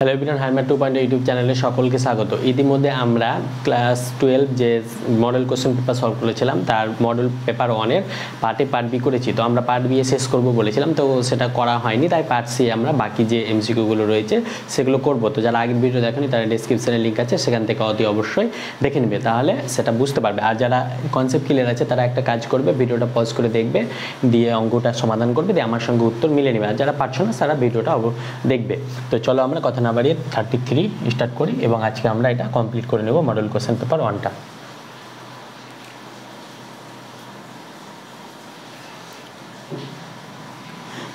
Hello everyone, হাইমার 2.0 YouTube চ্যানেলে সকলকে স্বাগত। ইতিমধ্যে আমরা ক্লাস 12 যে মডেল কোশ্চেন পেপার সলভ করেছিলাম তার মডেল পেপার 1 এর পার্ট বি করেছি। তো আমরা পার্ট বি এ শেষ করব বলেছিলাম, তো সেটা করা হয়নি, তাই পার্ট সি আমরা বাকি যে এমসিকিউ গুলো রয়েছে সেগুলো করব। তো যারা আগের ভিডিও দেখেনি তার ডেসক্রিপশনে লিংক আছে, সেখান থেকে অতি অবশ্যই দেখে নেবে, তাহলে সেটা বুঝতে পারবে। আর যারা কনসেপ্ট ক্লিয়ার আছে তারা একটা কাজ করবে, ভিডিওটা পজ করে দেখবে, দিয়ে অঙ্কটা সমাধান করবে, দিয়ে আমার সঙ্গে উত্তর মিলে নেবে। আর যারা পারছো না তারা ভিডিওটা দেখবে। তো চলো আমরা কথা না বাড়িয়ে 33 স্টার্ট করি এবং আজকে আমরা এটা কমপ্লিট করে নেব মডেল কোশ্চেন পেপার 1টা।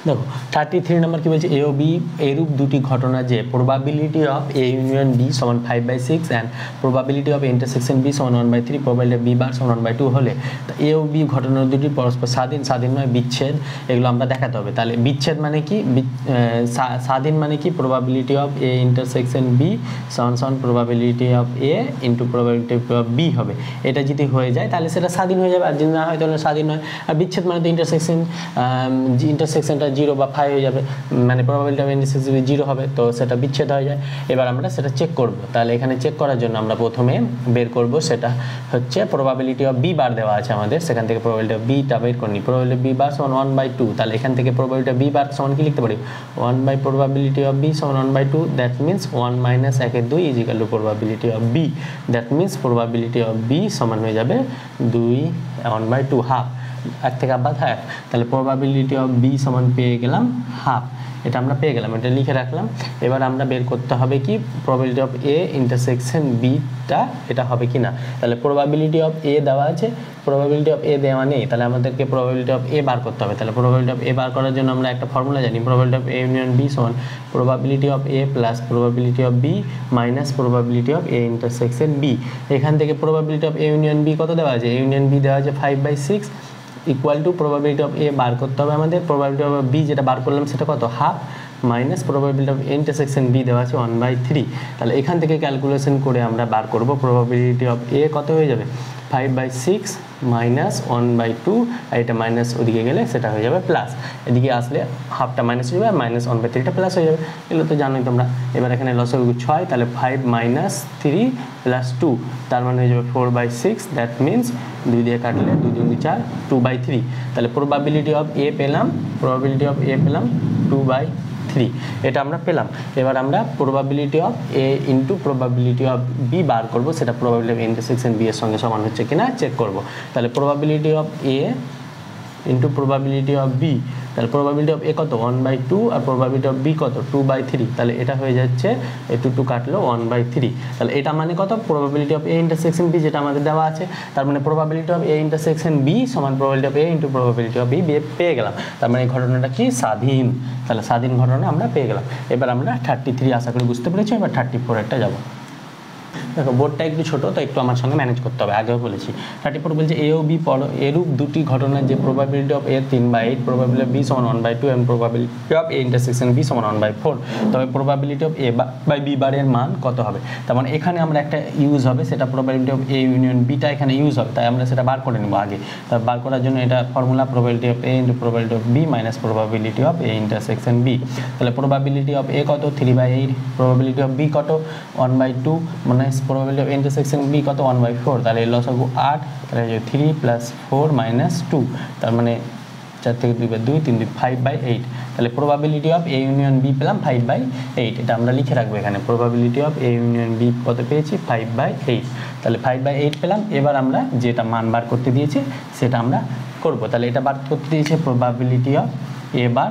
দেখো 33 নম্বর কি বলছে, এ ও বি এরূপ দুটি ঘটনা যে probability of A union B সমান 5/6 and probability of intersection B সমান 1/3, প্রবাবিলিটি অফ বি বার সমান 1/2 হলে এ ও বি ঘটনা দুটি পরস্পর স্বাধীন নয় বিচ্ছেদ, এগুলো আমরা দেখাতে হবে। তাহলে বিচ্ছেদ মানে কি, স্বাধীন মানে কি, probability of A intersection B সমান probability of A into probability of B হবে। এটা যদি হয়ে যায় তাহলে সেটা স্বাধীন হয়ে যাবে, আর যদি না হয় তাহলে স্বাধীন নয়। আর বিচ্ছেদ মানে তো ইন্টারসেকশনটা 0 বা 5 হয়ে যাবে, মানে প্রবাবিলিটি অফ ইন্টারসেকশন 0 হবে, তো সেটা বিচ্ছেদ হয়ে যায়। এবার আমরা সেটা চেক করব। তাহলে এখানে চেক করার জন্য আমরা প্রথমে বের করব, সেটা হচ্ছে প্রবাবিলিটি অফ বি বার দেওয়া আছে আমাদের, সেখান থেকে প্রবাবিলিটি অফ বিটা বের করে নিই। প্রবাবিলিটি অফ বি বার সমান 1/2, তাহলে এখান থেকে প্রবাবিলিটি অফ বি বার সমান কি লিখতে পারি, 1 প্রবাবিলিটি অফ বি সমান 1/2, that means 1 - 1/2 is equal to probability of B, that means probability of B সমান হয়ে যাবে 2 1/2 হাফ, এক থেকে আবার হাফ। তাহলে প্রবাবিলিটি অফ বি সমান পেয়ে গেলাম হাফ, এটা আমরা পেয়ে গেলাম, এটা লিখে রাখলাম। এবার আমরা বের করতে হবে কি, probability of A intersection beta এটা হবে কি না। তাহলে প্রবাবিলিটি অফ এ দেওয়া আছে, প্রবাবিলিটি অফ এ দেওয়া নেই, তাহলে আমাদেরকে প্রবাবিলিটি অফ এ বার করতে হবে। তাহলে প্রবাবিলিটি অফ এ বার করার জন্য আমরা একটা ফর্মুলা জানি, probability of A union B সমান probability of A plus probability of B minus probability of A intersection B. এখান থেকে probability of A union B কত দেওয়া আছে, এ ইউনিয়ন বি দেওয়া আছে 5/6 equal to probability of A bar করতে হবে আমাদের, প্রবাবিলিটি অফ বি যেটা বার করলাম সেটা কত, half, minus probability of intersection B দেওয়া আছে 1/3। তাহলে এখান থেকে ক্যালকুলেশন করে আমরা বার করব প্রবাবিলিটি অফ এ কত হয়ে যাবে, 5/6 মাইনাস 1/2, আর এটা মাইনাস ওদিকে গেলে সেটা হয়ে যাবে প্লাস, এদিকে আসলে হাফটা মাইনাস হয়ে যাবে আর মাইনাস 1/3টা প্লাস হয়ে যাবে, এগুলো তো জানোই তোমরা। এবার এখানে লসাগু 6, তাহলে 5 - 3 + 2, তার মানে হয়ে যাবে 4/6, দ্যাট মিনস 2 দিয়ে কাটলে 2 × 2 = 4, 2/3। তাহলে প্রবাবিলিটি অফ এ পেলাম, প্রবাবিলিটি অফ এ পেলাম 2/3, এটা আমরা পেলাম। এবার আমরা probability of A into probability of B বার করব, সেটা প্রবাবিলিটি অফ ইন্টারসেকশন বি এর সঙ্গে সমান হচ্ছে কিনা চেক করব। তাহলে probability of A into probability of B, তাহলে প্রবাবিলিটি অফ এ কত 1/2 আর প্রবাবিলিটি অফ বি কত 2/3, তাহলে এটা হয়ে যাচ্ছে 2 কাটলো 1/3। তাহলে এটা মানে কত, probability of A intersection B যেটা আমাদের দেওয়া আছে, তার মানে probability of A intersection B সমান probability of A into probability of B পেয়ে গেলাম। তার মানে এই ঘটনাটা কি স্বাধীন, তাহলে স্বাধীন ঘটনা আমরা পেয়ে গেলাম। এবার আমরা 33 আশা করি বুঝতে পেরেছি, এবার 34 একটা যাবো। দেখো বোর্ডটা একটু ছোটো, তো একটু আমার সঙ্গে ম্যানেজ করতে হবে, আগেও বলেছি। 34 বলছে এ ও বি এরূপ দুটি ঘটনা যে probability of A 3/8, probability of B সমান 1/2 এবং probability of A intersection B সমান 1/4, তবে probability of A by B বারের মান কত হবে। তার মানে এখানে আমরা একটা ইউজ হবে, সেটা probability of A union beta এখানে ইউজ হবে, তাই আমরা সেটা বার করে নেবো আগে। তা বার করার জন্য এটা formula probability of A into probability of B minus probability of A intersection B. তাহলে প্রবাবিলিটি অফ এ কত 3/8, প্রবাবিলিটি অফ বি কত 1/2, মানে প্রবাবিলিটি অফ ইন্টারসেকশন বি কত 1/4, তাহলে লসাগু 8, তাহলে 3 + 4 - 2, তার মানে 4 থেকে 2 = 2, 3 × 2 = 5/8। তাহলে probability of A union B পেলাম 5/8, এটা আমরা লিখে রাখবো এখানে, probability of A union B কত পেয়েছি 5/8, তাহলে 5/8 পেলাম। এবার আমরা যেটা মান বার করতে দিয়েছি সেটা আমরা করব। তাহলে এটা বার করতে দিয়েছে probability of A bar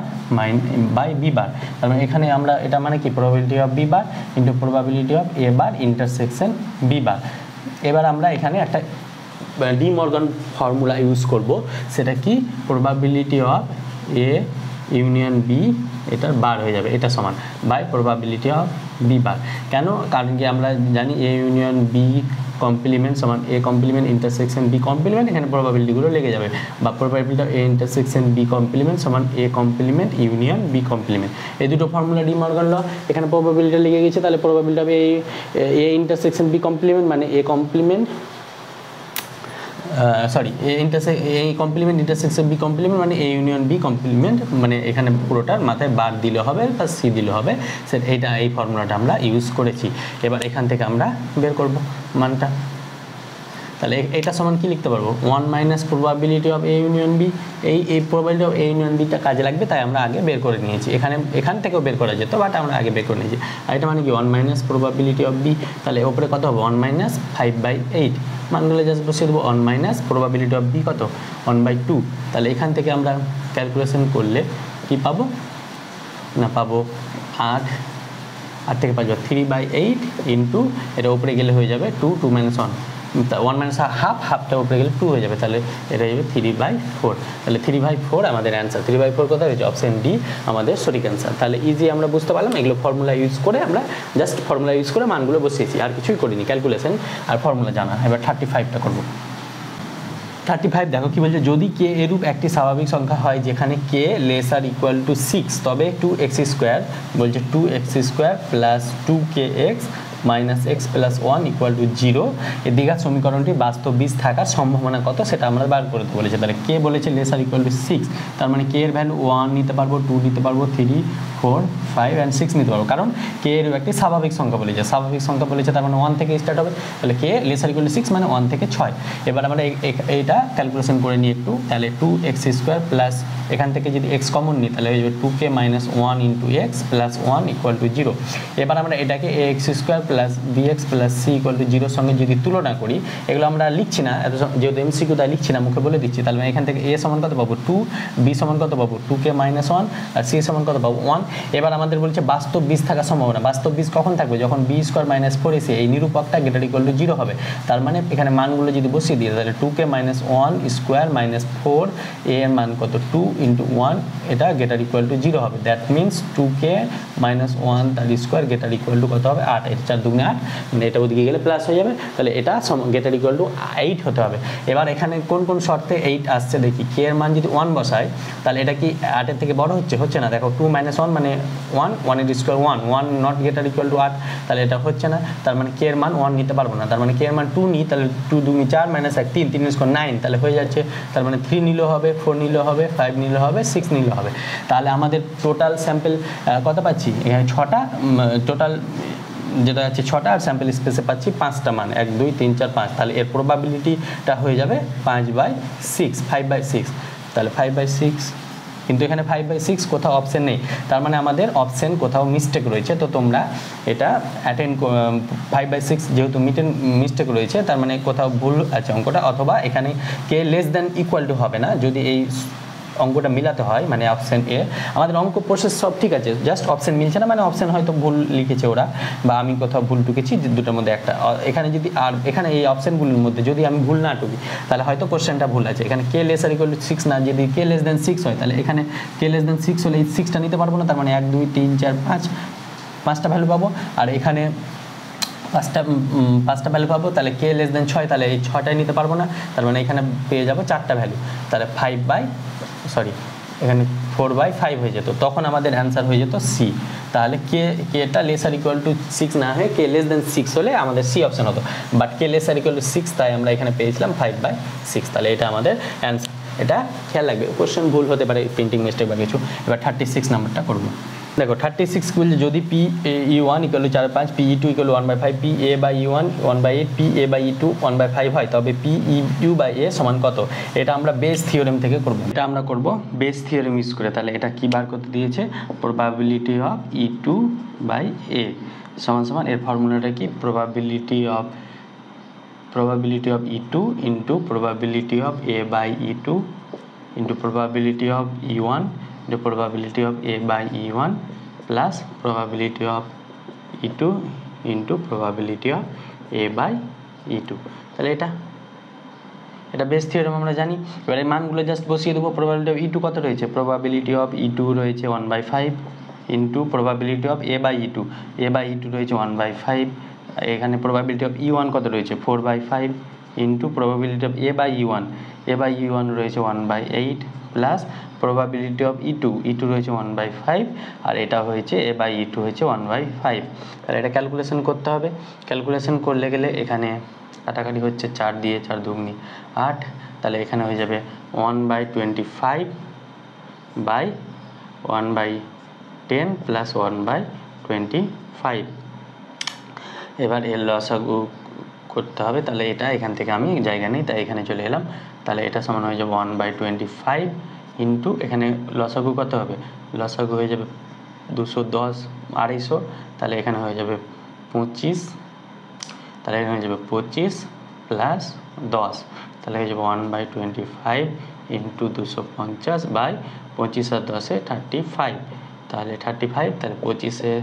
by B bar, তার মানে এখানে আমরা এটা মানে কি probability of B bar into probability of A bar intersection B bar. এবার আমরা এখানে একটা ডি মর্গান ফর্মুলা ইউজ করব, সেটা কি probability of A union B এটার বার হয়ে যাবে, এটা সমান by probability of B bar. কেন, কারণ কি আমরা জানি এ ইউনিয়ন বি কমপ্লিমেন্ট সমান A complement intersection B complement, এখানে প্রবাবিলিটিগুলো লেগে যাবে, বা probability of A intersection B complement সমান A complement union B complement. এই দুটো ফর্মুলা ডি মর্গান ল, এখানে প্রবাবিলিটি লেগে গেছে, তাহলে probability of A intersection B complement মানে এ কমপ্লিমেন্ট সরি এই কমপ্লিমেন্ট ইন্টারসেকশন বি কমপ্লিমেন্ট মানে এ ইউনিয়ন বি কমপ্লিমেন্ট, মানে এখানে পুরোটার মাথায় বার দিলে হবে বা সি দিলে হবে, এইটা এই ফর্মুলাটা আমরা ইউজ করেছি। এবার এখান থেকে আমরা বের করব মানটা। তাহলে এটা সমান কি লিখতে পারবো, 1 minus probability of A union B. এই প্রবাবিলিটি অফ এ ইউনিয়ন বিটা কাজে লাগবে, তাই আমরা আগে বের করে নিয়েছি। এখান থেকেও বের করা যেত, বাট আমরা আগে বের করে নিয়েছি। আর এটা মানে কি 1 মাইনাস প্রবাবিলিটি অফ বি, তাহলে ওপরে কত হবে 1 মাইনাস 5/8, মানগুলো জাস্ট বসিয়ে দেবো। 1 মাইনাস প্রবাবিলিটি অফ বি কত 1/2। তাহলে এখান থেকে আমরা ক্যালকুলেশন করলে কি পাবো, না পাবো 8 থেকে 5 3/8 ইন্টু এটা উপরে গেলে হয়ে যাবে 2 মাইনাস 1 মাইনাস হাফটা উপরে গেলে 2 হয়ে যাবে, তাহলে এটা যাবে 3/4। তাহলে 3/4 আমাদের অ্যান্সার। 3/4 কোথায় হয়েছে, অপশন ডি আমাদের সঠিক অ্যান্সার। তাহলে ইজি আমরা বুঝতে পারলাম, এগুলো ফর্মুলা ইউজ করে আমরা জাস্ট ফর্মুলা ইউজ করে মানগুলো বসিয়েছি, আর কিছুই করিনি, ক্যালকুলেশন আর ফর্মুলা জানা। এবার 35টা করবো। 35 দেখো কি বলছে, যদি কে এরূপ একটি স্বাভাবিক সংখ্যা হয় যেখানে কে লেসার ইকুয়াল টু 6, তবে 2x² বলছে 2x² plus 2kx minus x plus 1 equal to 0, এই দ্বিঘাত সমীকরণটি বাস্তব বীজ থাকার সম্ভাবনা কত সেটা আমরা বার করতে বলেছে। তাহলে কে বলেছে লেসার ইকুয়াল টু 6, তার মানে কে এর ভ্যালু 1 নিতে পারবো, 2 নিতে পারবো, 3, 4, 5 অ্যান্ড 6 নিতে পারবো, কারণ কে এর একটি স্বাভাবিক সংখ্যা বলেছে। স্বাভাবিক সংখ্যা বলেছে তার মানে 1 থেকে স্টার্ট হবে, তাহলে কে লেসার ইকুয়াল টু 6 মানে 1 থেকে 6। এবার আমরা এইটা ক্যালকুলেশন করে নিই একটু। তাহলে 2x² প্লাস এখান থেকে যদি x কমন নিই তাহলে হয়ে যাবে 2k minus 1 into x plus 1 equal to 0। এবার আমরা এটাকে ax² plus bx plus c equal to 0 সঙ্গে যদি তুলনা করি, এগুলো আমরা লিখছি না, যেহেতু এমসিকিউ তাই লিখছি না, মুখে বলে দিচ্ছি। তাহলে এখান থেকে a সমান কত পাবো 2, b সমান কত পাবো 2k মাইনাস 1 আর c সমান কত পাবো 1। এবার আমাদের বলছে বাস্তব বীজ থাকার সম্ভাবনা। বাস্তব বীজ কখন থাকবে, যখন b² মাইনাস 4ac এই নিরূপকটা গ্রেটার ইকুয়াল টু 0 হবে। তার মানে এখানে মানগুলো যদি বসিয়ে দিই তাহলে 2k minus 1 square minus 4 a এর মান কত 2 ইন্টু 1, এটা গ্রেটার ইকুয়াল টু 0 হবে। দ্যাট মিনস 2k মাইনাস 1 তার স্কোয়ার গ্রেটার ইকুয়াল টু কত হবে 8, এটা 4 দুগুণে 8, মানে এটা ওদিকে গেলে প্লাস হয়ে যাবে, তাহলে এটা গ্রেটার ইকুয়াল টু 8 হতে হবে। এবার এখানে কোন কোন শর্তে 8 আসছে দেখি। কে এর মান যদি 1 বসায় তাহলে এটা কি 8 এর থেকে বড় হচ্ছে না, দেখো 2 মাইনাস 1 মানে 1 এর square 1 not greater equal to 8, তাহলে এটা হচ্ছে না। তার মানে কে এর মান 1 নিতে পারবো না, তার মানে কে এর মান 2 নিই, তাহলে 2 দুগুণে 4 মাইনাস 1 3, 3 স্কোয়ার 9, তাহলে হয়ে যাচ্ছে। তার মানে 3 নিলেও হবে, 4 নিলেও হবে, 5 নিলেও হবে, 6 নিলেও হবে। তাহলে আমাদের টোটাল স্যাম্পল কত পাচ্ছি, এখানে 6টা টোটাল যেটা আছে 6টা, আর স্যাম্পল স্পেসে পাচ্ছি 5টা মান, 1 2 3 4 5। তাহলে এর প্রবাবিলিটিটা হয়ে যাবে 5/6, তাহলে 5/6, কিন্তু এখানে 5/6 কোথাও অপশন নেই, তার মানে আমাদের অপশন কোথাও মিস্টেক রয়েছে। তো তোমরা এটা অ্যাটেন্ড 5/6 যেহেতু মিস্টেক রয়েছে, তার মানে কোথাও ভুল আছে অঙ্কটা, অথবা এখানে k less than equal to হবে না। যদি এই অঙ্কটা মিলাতে হয় মানে অপশন এ, আমাদের অঙ্ক প্রসেস সব ঠিক আছে, জাস্ট অপশন মিলছে না, মানে অপশন হয়তো ভুল লিখেছে ওরা, বা আমি কোথাও ভুল টুকেছি, দুটোর মধ্যে একটা। এখানে যদি আর এখানে এই অপশনগুলির মধ্যে যদি আমি ভুল না টুকি তাহলে হয়তো কোশ্চেনটা ভুল আছে। এখানে কে লেসার ইকুয়াল টু 6 না, যদি কে লেস দেন 6 হয় তাহলে এখানে কে লেস দেন 6 হলে এই 6টা নিতে পারবো না, তার মানে 1 2 3 4 5, 5টা ভ্যালু পাবো। আর এখানে পাঁচটা ভ্যালু পাবো, তাহলে কে লেস দেন 6, তাহলে এই 6টাই নিতে পারবো না, তার মানে এখানে পেয়ে যাবো 4টা ভ্যালু, তাহলে এখানে 4/5 হয়ে যেত, তখন আমাদের অ্যান্সার হয়ে যেত সি। তাহলে কেটা লেসার ইকুয়াল টু 6 না হয়ে কে লেস দেন 6 হলে আমাদের সি অপশন হতো, but K laser equal to 6, তাই আমরা এখানে পেয়েছিলাম 5/6। তাহলে এটা আমাদের অ্যান্সার, এটা খেয়াল রাখবে, কোশ্চেন ভুল হতে পারে, প্রিন্টিং মিস্টেক বা কিছু। এবার 36 নাম্বারটা করবো। দেখো 36 বলছে যদি P E1 equal to 4 5, PE2 equal to 1/5, PA/E1 1/8, PA/E2 1/5 হয়, তবে PE2/A সমান কত? এটা আমরা বেস থিওরেম থেকে করব। এটা আমরা করব বেস থিওরেম ইউজ করে। তাহলে এটা কি বার করতে দিয়েছে, প্রবাবিলিটি অফ E2/A সমান এর ফর্মুলাটা কি, probability of E2 into probability of A/E2 into probability of E1 the probability of A/E1 plus probability of E2 into probability of A/E2। তাহলে এটা বেস থিওরেম আমরা জানি। এবার এই মানগুলো জাস্ট বসিয়ে দেবো। probability of E2 কত রয়েছে, probability of E2 রয়েছে 1/5 into probability of A/E2 রয়েছে 1/5, এখানে probability of E1 কত রয়েছে 4/5 into probability of A/E1 রয়েছে 1/8 প্লাস probability of E2 রয়েছে 1/5, আর এটা হয়েছে A/E2 হয়েছে 1/5। তাহলে এটা ক্যালকুলেশন করতে হবে। ক্যালকুলেশন করলে গেলে এখানে কাটাকাটি হচ্ছে 4 দিয়ে 4 দুগুনি 8, তাহলে এখানে হয়ে যাবে 1/25 বাই 1/10 প্লাস 1/25। এবার এর লসাগু করতে হবে, তাহলে এটা এখান থেকে আমি জায়গা নেই তাই এখানে চলে এলাম, তাহলে এটা সমান হয়ে যাবে 1/25 ইন্টু এখানে লসাগু কত হবে, লসাগু হয়ে যাবে 210 250, তাহলে এখানে হয়ে যাবে 25, তাহলে এখানে হয়ে যাবে 25 প্লাস 10, তাহলে হয়ে যাবে 1/25 ইন্টু 250 বাই 25 আর 10-এ 35, তাহলে 35, তাহলে 25-এ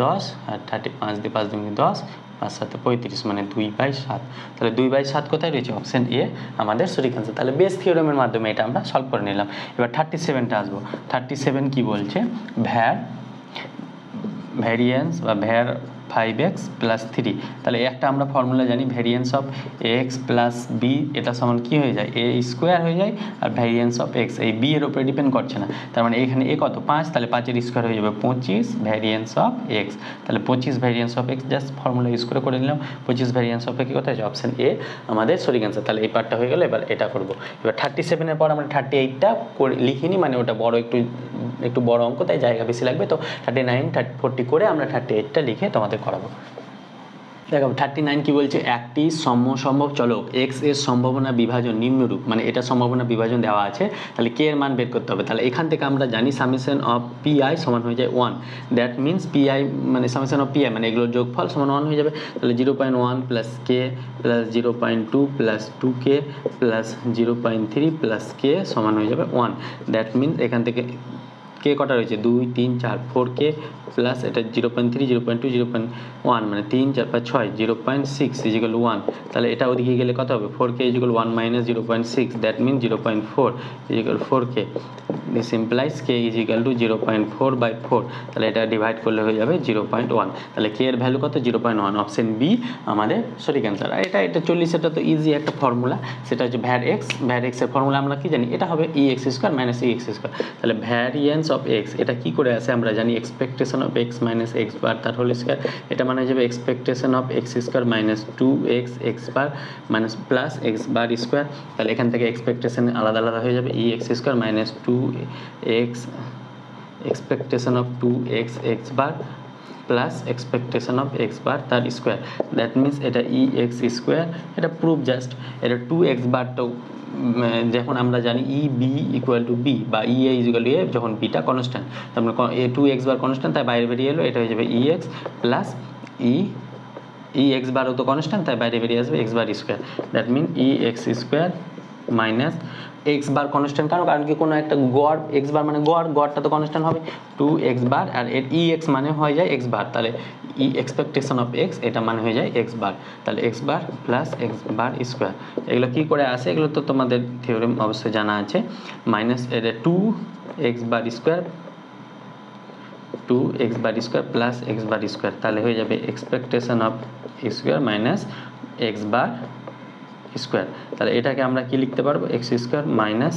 10 আর 35 দিয়ে 5 দুগুণে 10, 5 7 35, মানে 2/7, তাহলে 2/7 কোথায় রয়েছে, অপশন এ আমাদের সঠিক অ্যান্সার। তাহলে বেস থিওরেমের মাধ্যমে এটা আমরা সলভ করে নিলাম। এবার 37টা আসবো। 37 কি বলছে, ভ্যারিয়েন্স বা ভ্যার 5x প্লাস 3, তাহলে একটা আমরা ফর্মুলা জানি, variance of x plus B, এটা সমান কি হয়ে যায়, এ স্কোয়ার হয়ে যায়, আর ভ্যারিয়েন্স অফ x এই বি এর উপরে ডিপেন্ড করছে না, তার মানে এখানে এ কত 5, তাহলে 5-এর স্কোয়ার হয়ে যাবে 25 ভ্যারিয়েন্স অফ x, তাহলে 25 variance of x just formula use করে নিলাম, 25 ভ্যারিয়েন্স অফ x কোথায় আছে, অপশন এ আমাদের সঠিক অ্যান্সার। তাহলে এই পার্টটা হয়ে গেল, এবার এটা করব। এবার 37-এর পর আমরা 38টা লিখিনি, মানে ওটা বড় একটু বড় অঙ্ক, তাই জায়গা বেশি লাগবে, তো 39 40 করে আমরা 38টা লিখে তোমাদের করাবো। দেখো 39 কি বলছে, একটি সমসম্ভব চলক x এর সম্ভাবনা বিভাজন নিম্নরূপ, মানে এটা সম্ভাবনা বিভাজন দেওয়া আছে, তাহলে k এর মান বের করতে হবে। তাহলে এখান থেকে আমরা জানি সামেশন অফ pi সমান হয়ে যায় 1, দ্যাট মিনস pi মানে সামেশন অফ pi মানে এগুলোর যোগফল সমান 1 হয়ে যাবে, তাহলে 0.1 plus k plus 0.2 plus 2k plus 0.3 plus k সমান হয়ে যাবে 1, দ্যাট মিনস এখান থেকে কে কটা রয়েছে 2 3 4 4k প্লাস এটা 0.3 0.2 0.1 মানে 3 4 5 6 0.6 ইজিক্যাল 1, তাহলে এটা ওদিকে গেলে কত হবে 4k is equal 1 minus 0.6, that mean 0.4 is equal 4k, this implies k is equal to 0.4/4, তাহলে এটা ডিভাইড করলে হয়ে যাবে 0.1, তাহলে k এর ভ্যালু কত 0.1, অপশন বি আমাদের সঠিক অ্যান্সার। আর এটা 40, এটা তো ইজি একটা ফর্মুলা, সেটা হচ্ছে ভ্যার x এর ফর্মুলা আমরা কি জানি, এটা হবে ex² মাইনাস ex², তাহলে ভ্যারিয়েন্স অফ x এটা কি করে আসে আমরা জানি, expectation of x minus x বার তার হোল স্কয়ার, এটা মানে হয়ে যাবে expectation of x² minus 2x x bar minus plus x bar square, তাহলে এখান থেকে এক্সপেকটেশন আলাদা আলাদা হয়ে যাবে ex² minus 2x expectation of 2x x bar plus expectation of x বার তার স্কোয়ার, দ্যাট মিনস এটা ex², এটা প্রুফ জাস্ট, এটা 2x বারটাও যখন আমরা জানি E B equal to B বা ই এ ইকুয়াল টু এ, যখন বিটা কনস্ট্যান্ট, তার মানে এ 2x বার কনস্ট্যান্ট, তাই বাইরে বেরিয়ে এলো, এটা হয়ে যাবে ex প্লাস ex বারও তো কনস্ট্যান্ট, তাই বাইরে বেরিয়ে আসবে x bar square, that mean ex² minus x bar constant, কারণ কি কোনো একটা গড় x বার মানে গড়টা তো কনস্ট্যান্ট হবে 2x বার, আর এর ex মানে হয়ে যায় x বার, তাহলে এক্সপেকটেশন অফ x এটা মানে হয়ে যায় x বার, তাহলে x বার প্লাস x বার স্কোয়ার, এগুলো কি করে আসে এগুলো তো তোমাদের থিওরেম অবশ্যই জানা আছে, মাইনাস এটা 2x বার স্কোয়ার 2x বার square plus x bar square, তাহলে হয়ে যাবে expectation of square minus x bar square, তাহলে এটাকে আমরা কি লিখতে পারবো x² minus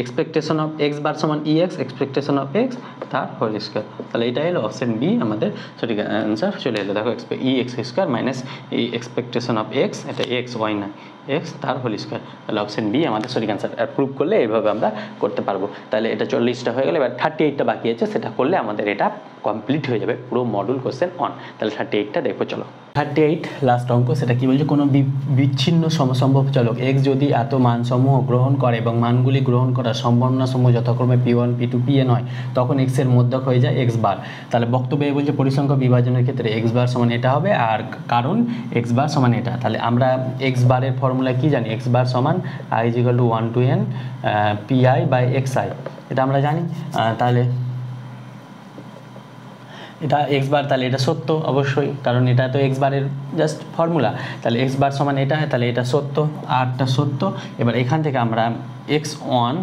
expectation of x বার সমান ex এক্সপেকটেশন অফ x তার হোল স্কোয়ার, তাহলে এটা হলো অপশন বি আমাদের সঠিক অ্যান্সার চলে এলো। দেখো ex² minus expectation of x, এটা x y না x তার হোল স্কোয়ার, তাহলে অপশন বি আমাদের সঠিক অ্যান্সার। আর প্রুভ করলে এইভাবে আমরা করতে পারবো। তাহলে এটা 40টা হয়ে গেলে, এবার 38টা বাকি আছে, সেটা করলে আমাদের এটা কমপ্লিট হয়ে যাবে পুরো মডুল কোশ্চেন অন। তাহলে 38টা দেখো চলো। 38 লাস্ট অঙ্ক, সেটা কি বলছে, কোনো বিচ্ছিন্ন সমসম্ভব চলক x যদি এত মানসমূহ গ্রহণ করে এবং মানগুলি গ্রহণ করার সম্ভাবনাসমূহ যথাক্রমে p1 p2 pn হয়, তখন x এর মধ্যক হয়ে যায় x বার। তাহলে বক্তব্যে বলছে পরিসংখ্যা বিভাজনের ক্ষেত্রে x বার সমান এটা হবে, আর কারণ x বার সমান এটা। তাহলে আমরা x বারের ফর্মুলা কি জানি, x বার সমান i = 1 to n pi/xi, এটা আমরা জানি। তাহলে এটা x বার, তাহলে এটা সত্য অবশ্যই, কারণ এটা তো x বারের জাস্ট ফর্মুলা, তাহলে x বার সমান এটা, তাহলে এটা সত্য, আরটা সত্য। এবার এখান থেকে আমরা x1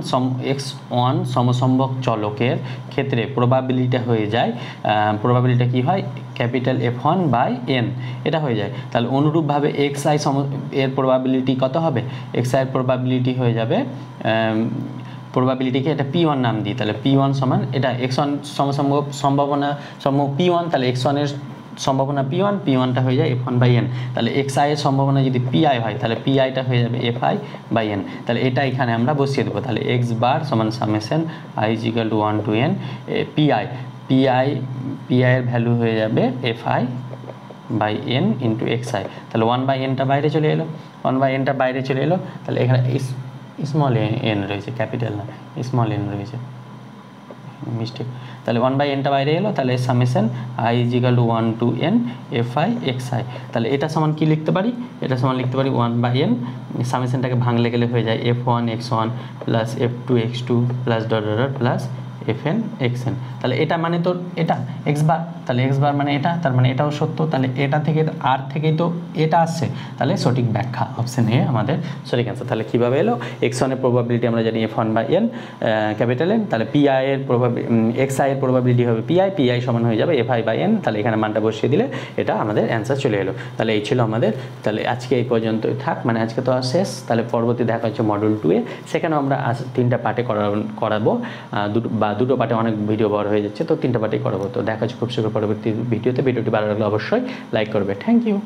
সমসম্ভক চলকের ক্ষেত্রে প্রবাবিলিটি হয়ে যায়, প্রবাবিলিটি কি হয়, ক্যাপিটাল F1/n এটা হয়ে যায়। তাহলে অনুরূপভাবে xi এর প্রবাবিলিটি কত হবে, xi এর প্রবাবিলিটি হয়ে যাবে, প্রবাবিলিটিকে এটা p1 নাম দিই, তাহলে p1 সমান এটা x1 সমসম্ভব সম্ভাবনা সম্ভব p1, তাহলে x1 এর সম্ভাবনা P1টা হয়ে যায় f1/n। তাহলে xi এর সম্ভাবনা যদি pi হয় তাহলে পিআইটা হয়ে যাবে fi/n। তাহলে এটা এখানে আমরা বসিয়ে দেবো। তাহলে x বার সমান summation i = 1 to n pi এর ভ্যালু হয়ে যাবে fi/n ইন্টু xi। তাহলে 1/nটা বাইরে চলে এলো, 1/nটা বাইরে চলে এলো। তাহলে এখানে স্মল n রয়েছে, ক্যাপিটাল না, স্মল n রয়েছে, মিস্টেক। তাহলে 1/nটা বাইরে এলো। তাহলে summation i = 1 to n fi/xi। তাহলে এটা সমান কি লিখতে পারি? এটা সমান লিখতে পারি 1/n, সামেশনটাকে ভাঙলে গেলে হয়ে যায় f1x1 plus f2x2 plus dot dot dot plus fn xn। তাহলে এটা মানে তো এটা x বার, তাহলে x বার মানে এটা, তার মানে এটাও সত্য। তাহলে এটা থেকে আর থেকেই তো এটা আসছে, তাহলে সঠিক ব্যাখ্যা অপশন এ আমাদের সঠিক অ্যান্সার। তাহলে কীভাবে এলো? x1 এর প্রবাবিলিটি আমরা জানি f1/n ক্যাপিটাল N। তাহলে xi এর প্রবাবিলিটি হবে pi সমান হয়ে যাবে fi/n। তাহলে এখানে মানটা বসিয়ে দিলে এটা আমাদের অ্যান্সার চলে এলো। তাহলে এই ছিল আমাদের। তাহলে আজকে এই পর্যন্তই থাক, মানে আজকে তো আর শেষ। তাহলে পরবর্তী দেখা হচ্ছে মডেল 2-এ, সেখানেও আমরা 3টা পার্টে করাবো। দুটো পার্টে অনেক ভিডিও বড় হয়ে যাচ্ছে, তো 3টা পার্টেই করাবো। তো দেখা হচ্ছে খুব শীঘ্র পরবর্তী ভিডিওতে। ভিডিওটি ভালো লাগলে অবশ্যই লাইক করবে। Thank you.